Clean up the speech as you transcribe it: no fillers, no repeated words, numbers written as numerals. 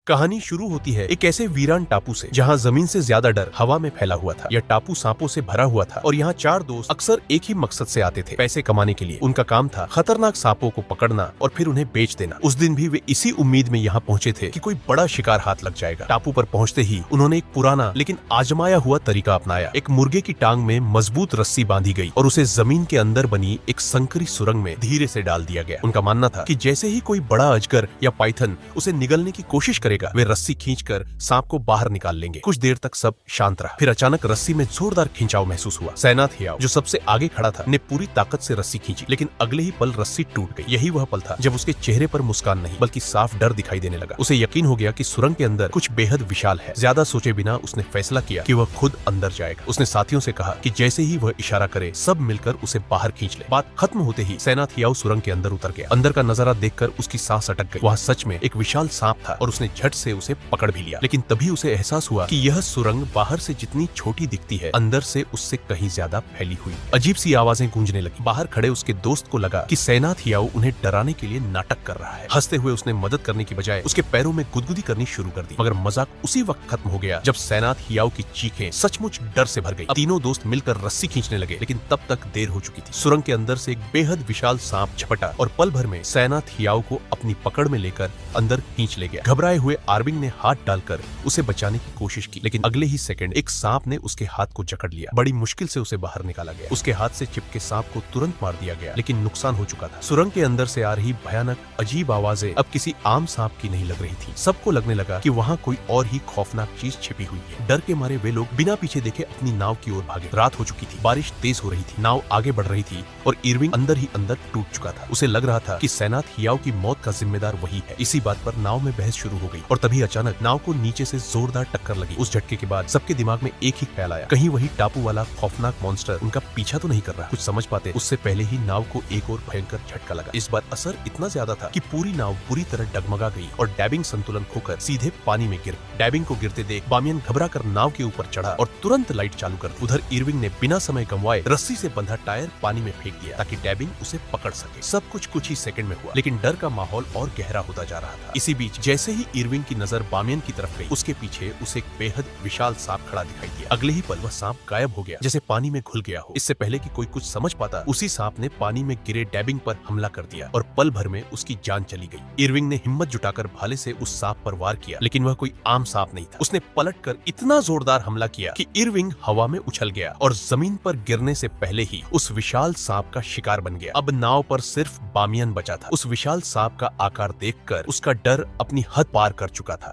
कहानी शुरू होती है एक ऐसे वीरान टापू से जहां जमीन से ज्यादा डर हवा में फैला हुआ था। यह टापू सांपों से भरा हुआ था और यहाँ चार दोस्त अक्सर एक ही मकसद से आते थे, पैसे कमाने के लिए। उनका काम था खतरनाक सांपों को पकड़ना और फिर उन्हें बेच देना। उस दिन भी वे इसी उम्मीद में यहाँ पहुँचे थे कि कोई बड़ा शिकार हाथ लग जाएगा। टापू पर पहुँचते ही उन्होंने एक पुराना लेकिन आजमाया हुआ तरीका अपनाया। एक मुर्गे की टांग में मजबूत रस्सी बांधी गई और उसे जमीन के अंदर बनी एक संकरी सुरंग में धीरे से डाल दिया गया। उनका मानना था कि जैसे ही कोई बड़ा अजगर या पाइथन उसे निगलने की कोशिश करेगा, वे रस्सी खींचकर सांप को बाहर निकाल लेंगे। कुछ देर तक सब शांत रहा। फिर अचानक रस्सी में जोरदार खिंचाव महसूस हुआ। सैनाथ हियाव, जो सबसे आगे खड़ा था, ने पूरी ताकत से रस्सी खींची, लेकिन अगले ही पल रस्सी टूट गई। यही वह पल था जब उसके चेहरे पर मुस्कान नहीं बल्कि साफ डर दिखाई देने लगा। उसे यकीन हो गया कि सुरंग के अंदर कुछ बेहद विशाल है। ज्यादा सोचे बिना उसने फैसला किया कि वह खुद अंदर जाएगा। उसने साथियों से कहा कि जैसे ही वह इशारा करे, सब मिलकर उसे बाहर खींच ले। बात खत्म होते ही सैनाथ हियाव सुरंग के अंदर उतर गया। अंदर का नजारा देखकर उसकी सांस अटक गई। वह सच में एक विशाल सांप था और उसने झट से उसे पकड़ भी लिया। लेकिन तभी उसे एहसास हुआ कि यह सुरंग बाहर से जितनी छोटी दिखती है, अंदर से उससे कहीं ज्यादा फैली हुई। अजीब सी आवाजें गूंजने लगी। बाहर खड़े उसके दोस्त को लगा कि सैनाथ हियाव उन्हें डराने के लिए नाटक कर रहा है। हंसते हुए उसने मदद करने की बजाय उसके पैरों में गुदगुदी करनी शुरू कर दी। मगर मजाक उसी वक्त खत्म हो गया जब सैनाथ हियाव की चीखें सचमुच डर से भर गई। तीनों दोस्त मिलकर रस्सी खींचने लगे, लेकिन तब तक देर हो चुकी थी। सुरंग के अंदर से एक बेहद विशाल सांप झपटा और पल भर में सैनाथ हियाव को अपनी पकड़ में लेकर अंदर खींच ले गया। घबराए हुए आर्विंग ने हाथ डालकर उसे बचाने की कोशिश की, लेकिन अगले ही सेकंड एक सांप ने उसके हाथ को जकड़ लिया। बड़ी मुश्किल से उसे बाहर निकाला गया। उसके हाथ से चिपके सांप को तुरंत मार दिया गया, लेकिन नुकसान हो चुका था। सुरंग के अंदर से आ रही भयानक अजीब आवाजें अब किसी आम सांप की नहीं लग रही थी। सबको लगने लगा कि वहाँ कोई और ही खौफनाक चीज छिपी हुई है। डर के मारे वे लोग बिना पीछे देखे अपनी नाव की ओर भागे। रात हो चुकी थी, बारिश तेज हो रही थी, नाव आगे बढ़ रही थी और इरविंग अंदर ही अंदर टूट चुका था। उसे लग रहा था कि सैनाथ हियाव की मौत का जिम्मेदार वही है। इसी बात पर नाव में बहस शुरू हो गई और तभी अचानक नाव को नीचे से जोरदार टक्कर लगी। उस झटके के बाद सबके दिमाग में एक ही ख्याल आया, कहीं वही टापू वाला खौफनाक मॉन्स्टर उनका पीछा तो नहीं कर रहा। कुछ समझ पाते उससे पहले ही नाव को एक और भयंकर झटका लगा। इस बार असर इतना ज्यादा था कि पूरी नाव बुरी तरह डगमगा गई और डैबिंग संतुलन खोकर सीधे पानी में गिर। डैबिंग को गिरते देख बामियन घबराकर नाव के ऊपर चढ़ा और तुरंत लाइट चालू कर दी। उधर इरविंग ने बिना समय गंवाए रस्सी से बंधा टायर पानी में फेंक दिया ताकि डैबिंग उसे पकड़ सके। सब कुछ ही सेकंड में हुआ, लेकिन डर का माहौल और गहरा होता जा रहा था। इसी बीच जैसे ही इरविंग की नजर बामियन की तरफ गई, उसके पीछे उसे एक बेहद विशाल सांप खड़ा दिखाई दिया। अगले ही पल वह सांप गायब हो गया, जैसे पानी में घुल गया हो। इससे पहले कि कोई कुछ समझ पाता, उसी सांप ने पानी में गिरे डैबिंग पर हमला कर दिया और पल भर में उसकी जान चली गई। इरविंग ने हिम्मत जुटाकर भाले से उस सांप पर वार किया, लेकिन वह कोई आम सांप नहीं था। उसने पलटकर इतना जोरदार हमला किया कि इरविंग हवा में उछल गया और जमीन पर गिरने से पहले ही उस विशाल सांप का शिकार बन गया। अब नाव पर सिर्फ बामियन बचा था। उस विशाल सांप का आकार देखकर उसका डर अपनी हद पार कर चुका था।